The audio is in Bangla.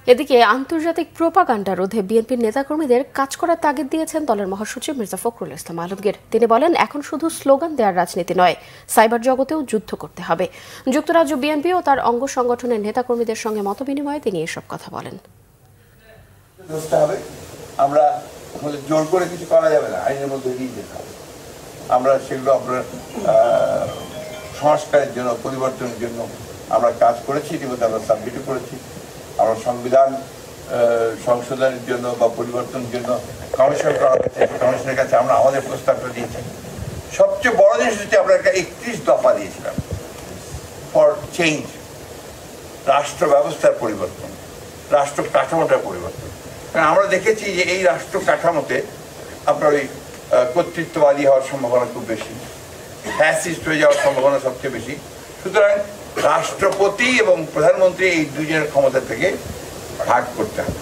এদিকে আন্তর্জাতিক প্রোপাগান্ডা রোধে বিএনপির নেতাকর্মীদের কাজ করার তাগিদ দিয়েছেন দলের মহাসচিব মির্জা ফখরুল ইসলাম আলমগীর। তিনি বলেন, এখন শুধু স্লোগান দেওয়ার রাজনীতি নয়, সাইবার জগতেও যুদ্ধ করতে হবে। যুক্তরাজ্য বিএনপি ও তার অঙ্গ সংগঠনের নেতাকর্মীদের সঙ্গে মতবিনিময়ে তিনি এসব কথা বলেন। আমরা জোর করে কিছু করা যাবে না, আইনের মধ্যে দিয়ে যেতে হবে। আমরা সেগুলো আপনার সংস্কারের জন্য, পরিবর্তনের জন্য আমরা কাজ করেছি, ইতিমধ্যে আমরা সাবমিটও করেছি। আমরা সংবিধান সংশোধনের জন্য বা পরিবর্তনের জন্য কমিশন করা হচ্ছে, কমিশনের কাছে আমরা আমাদের প্রস্তাবটা দিয়েছি। সবচেয়ে বড় জিনিস হচ্ছে আমরা একটা 31 দফা দিয়েছিলাম ফর চেঞ্জ, রাষ্ট্র ব্যবস্থার পরিবর্তন, রাষ্ট্র কাঠামোটার পরিবর্তন। কারণ আমরা দেখেছি যে এই রাষ্ট্র কাঠামোতে আপনার ওই কর্তৃত্ববাদী হওয়ার সম্ভাবনা খুব বেশি, ফ্যাসিস্ট হয়ে যাওয়ার সম্ভাবনা সবচেয়ে বেশি। সুতরাং রাষ্ট্রপতি এবং প্রধানমন্ত্রী এই দুজনের ক্ষমতা থেকে ভাগ করতে হবে।